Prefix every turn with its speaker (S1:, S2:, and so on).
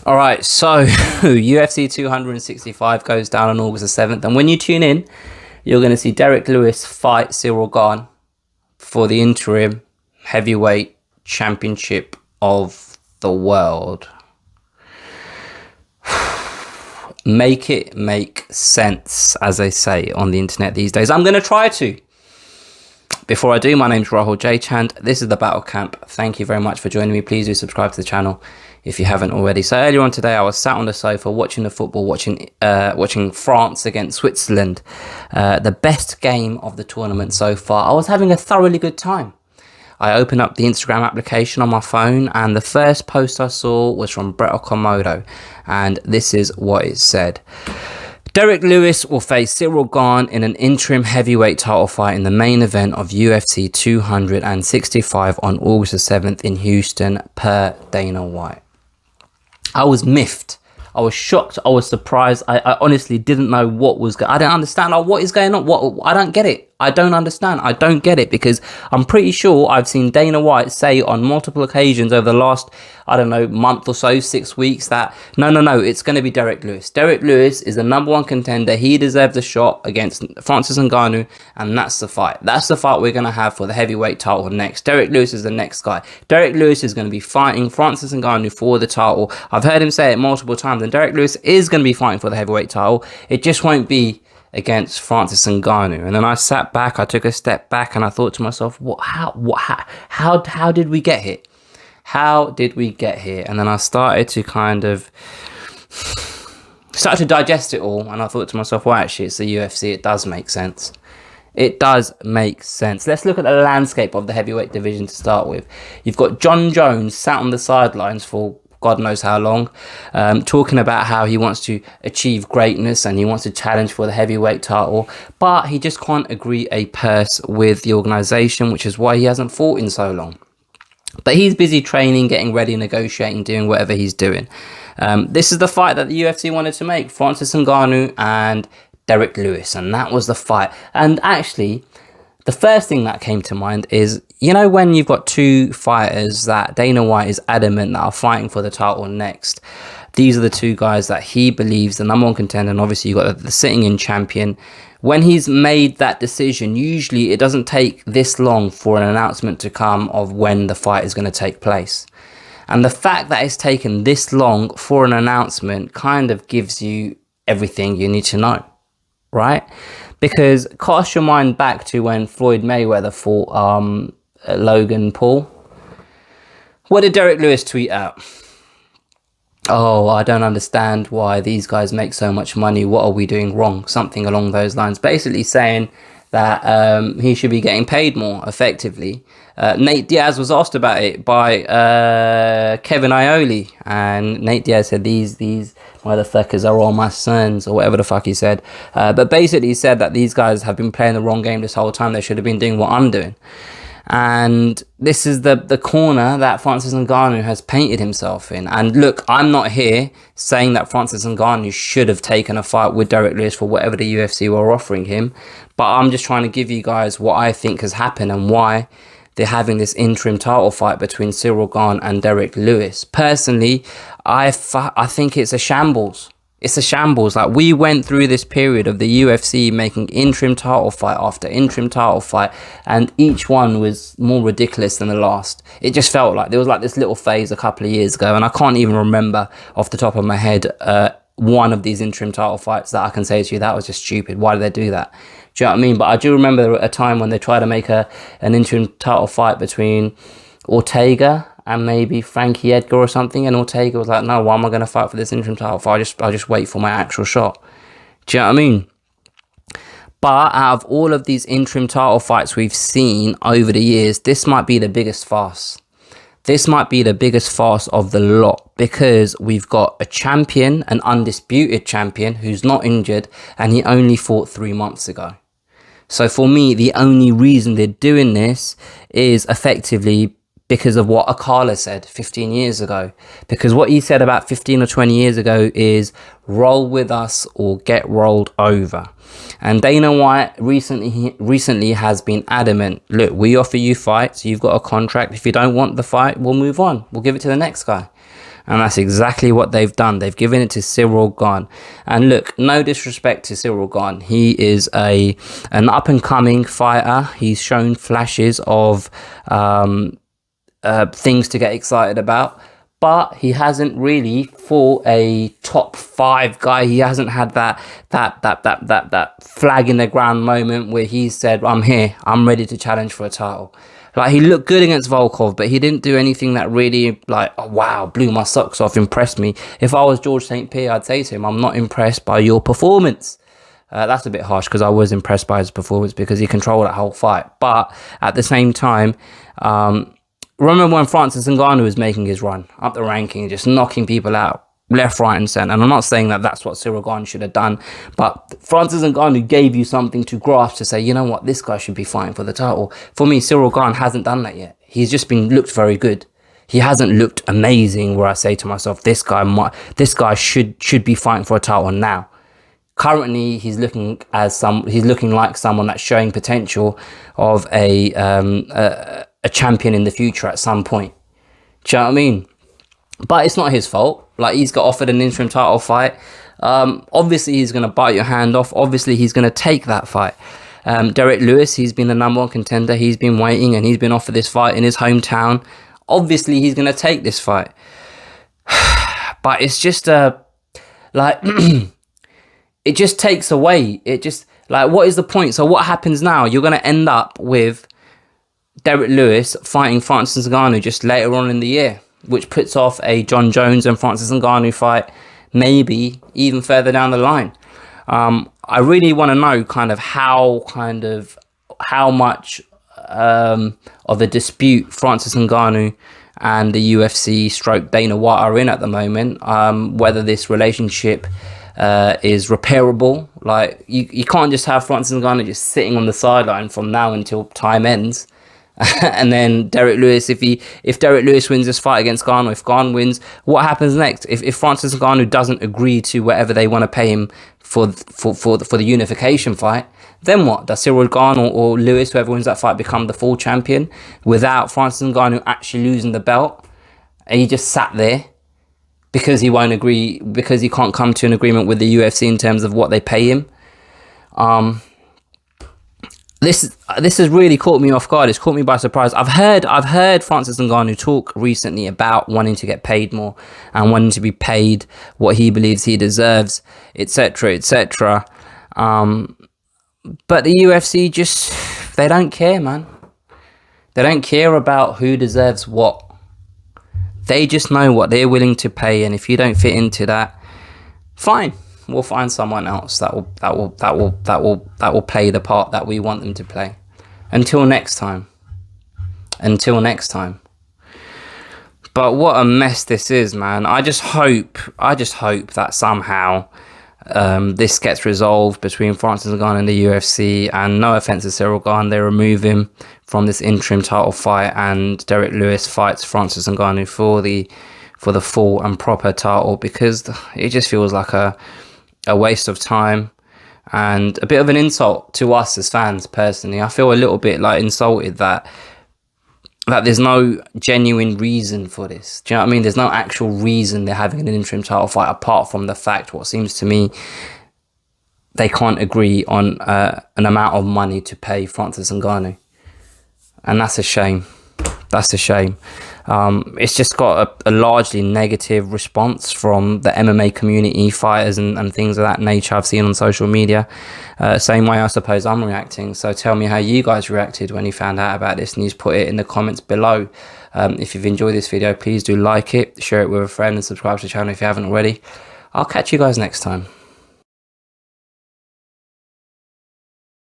S1: All right, so UFC 265 goes down on August the 7th. And when you tune in, you're going to see Derrick Lewis fight Ciryl Gane for the interim heavyweight championship of the world. Make it make sense, as they say on the internet these days. I'm going to try to. Before I do, my name's Rahul J. Chand. This is the Battle Camp. Thank you very much for joining me. Please do subscribe to the channel if you haven't already. So earlier on today, I was sat on the sofa watching the football, watching France against Switzerland. The best game of the tournament so far. I was having a thoroughly good time. I opened up the Instagram application on my phone, and the first post I saw was from Brett Okamoto, and this is what it said. Derrick Lewis will face Ciryl Gane in an interim heavyweight title fight in the main event of UFC 265 on August the 7th in Houston, per Dana White. I was miffed. I was shocked. I was surprised. I honestly didn't know what was going on. I don't understand. What is going on? I don't get it. I don't understand. I don't get it, because I'm pretty sure I've seen Dana White say on multiple occasions over the last, I don't know, month or so, 6 weeks, that no, it's going to be Derrick Lewis. Derrick Lewis is the #1 contender. He deserves a shot against Francis Ngannou, and that's the fight. That's the fight we're going to have for the heavyweight title next. Derrick Lewis is the next guy. Derrick Lewis is going to be fighting Francis Ngannou for the title. I've heard him say it multiple times, and Derrick Lewis is going to be fighting for the heavyweight title. It just won't be against Francis Ngannou. And then I sat back, I took a step back, and I thought to myself, how did we get here? How did we get here? And then I started to digest it all, and I thought to myself, well, actually, it's the UFC. It does make sense. It does make sense. Let's look at the landscape of the heavyweight division to start with. You've got Jon Jones sat on the sidelines for God knows how long, talking about how he wants to achieve greatness and he wants to challenge for the heavyweight title, but he just can't agree a purse with the organization, which is why he hasn't fought in so long. But he's busy training, getting ready, negotiating, doing whatever he's doing. This is the fight that the UFC wanted to make, Francis Ngannou and Derrick Lewis, and that was the fight. And actually, the first thing that came to mind is, you know, when you've got two fighters that Dana White is adamant that are fighting for the title next, these are the two guys that he believes the #1 contender, and obviously you've got the sitting in champion. When he's made that decision, usually it doesn't take this long for an announcement to come of when the fight is going to take place. And the fact that it's taken this long for an announcement kind of gives you everything you need to know, right? Because cast your mind back to when Floyd Mayweather fought Logan Paul. What did Derrick Lewis tweet out? Oh, I don't understand why these guys make so much money. What are we doing wrong? Something along those lines. Basically saying that he should be getting paid more effectively. Nate Diaz was asked about it by Kevin Iole, and Nate Diaz said, these motherfuckers are all my sons, or whatever the fuck he said. But basically he said that these guys have been playing the wrong game this whole time. They should have been doing what I'm doing. And this is the corner that Francis Ngannou has painted himself in. And look, I'm not here saying that Francis Ngannou should have taken a fight with Derrick Lewis for whatever the UFC were offering him, but I'm just trying to give you guys what I think has happened and why they're having this interim title fight between Ciryl Gane and Derrick Lewis. Personally, I think it's a shambles. It's a shambles. Like, we went through this period of the UFC making interim title fight after interim title fight, and each one was more ridiculous than the last. It just felt like there was like this little phase a couple of years ago, and I can't even remember off the top of my head one of these interim title fights that I can say to you that was just stupid. Why did they do that? Do you know what I mean? But I do remember a time when they tried to make an interim title fight between Ortega and maybe Frankie Edgar or something, and Ortega was like, no, why am I going to fight for this interim title fight? I'll just wait for my actual shot. Do you know what I mean? But out of all of these interim title fights we've seen over the years, this might be the biggest farce. This might be the biggest farce of the lot, because we've got a champion, an undisputed champion, who's not injured, and he only fought 3 months ago. So for me, the only reason they're doing this is effectively because of what Akala said 15 years ago. Because what he said about 15 or 20 years ago is roll with us or get rolled over. And Dana White recently has been adamant, look, we offer you fights, you've got a contract. If you don't want the fight, we'll move on. We'll give it to the next guy. And that's exactly what they've done. They've given it to Ciryl Gane. And look, no disrespect to Ciryl Gane. He is an up-and-coming fighter. He's shown flashes of things to get excited about. But he hasn't really fought a top 5 guy. He hasn't had that flag in the ground moment where he said, I'm here, I'm ready to challenge for a title. Like, he looked good against Volkov, but he didn't do anything that really, like, oh, wow, blew my socks off, impressed me. If I was George St. Pierre, I'd say to him, I'm not impressed by your performance. That's a bit harsh, because I was impressed by his performance because he controlled that whole fight. But at the same time, remember when Francis Ngannou was making his run up the ranking, just knocking people out left, right and centre. And I'm not saying that that's what Ciryl Gane should have done, but Francis Ngannou gave you something to grasp to say, you know what, this guy should be fighting for the title. For me, Ciryl Gane hasn't done that yet. He's just looked very good. He hasn't looked amazing where I say to myself, this guy should be fighting for a title now. Currently, he's looking like someone that's showing potential of a champion in the future at some point. Do you know what I mean? But it's not his fault. Like, he's got offered an interim title fight. Obviously, he's going to bite your hand off. Obviously, he's going to take that fight. Derrick Lewis, he's been the #1 contender. He's been waiting and he's been offered this fight in his hometown. Obviously, he's going to take this fight. But it's just, like, it just takes away. It just, like, what is the point? So what happens now? You're going to end up with Derrick Lewis fighting Francis Ngannou just later on in the year, which puts off a John Jones and Francis Ngannou fight, maybe even further down the line. I really want to know how much of a dispute Francis Ngannou and the UFC / Dana White are in at the moment. Whether this relationship is repairable. Like, you can't just have Francis Ngannou just sitting on the sideline from now until time ends. And then Derrick Lewis, if Derrick Lewis wins this fight against Gane, or if Gane wins, what happens next? If Francis Ngannou doesn't agree to whatever they want to pay him for the unification fight, then what? Does Ciryl Gane or Lewis, whoever wins that fight, become the full champion without Francis Ngannou actually losing the belt? And he just sat there because he won't agree, because he can't come to an agreement with the UFC in terms of what they pay him. This has really caught me off guard. It's caught me by surprise. I've heard Francis Ngannou talk recently about wanting to get paid more and wanting to be paid what he believes he deserves, etc., etc. But the UFC they don't care, man. They don't care about who deserves what. They just know what they're willing to pay, and if you don't fit into that, fine. We'll find someone else that will play the part that we want them to play. Until next time. But what a mess this is, man. I just hope that somehow this gets resolved between Francis Ngannou and the UFC. And no offense to Ciryl Gane, they remove him from this interim title fight, and Derrick Lewis fights Francis Ngannou for the full and proper title, because it just feels like a waste of time and a bit of an insult to us as fans. Personally, I feel a little bit like insulted that there's no genuine reason for this. Do you know what I mean? There's no actual reason they're having an interim title fight, apart from the fact, what seems to me, they can't agree on an amount of money to pay Francis Ngannou, and that's a shame. It's just got a largely negative response from the MMA community, fighters and things of that nature I've seen on social media. Same way I suppose I'm reacting. So tell me how you guys reacted when you found out about this news. Put it in the comments below. If you've enjoyed this video, please do like it, share it with a friend, and subscribe to the channel if you haven't already. I'll catch you guys next time.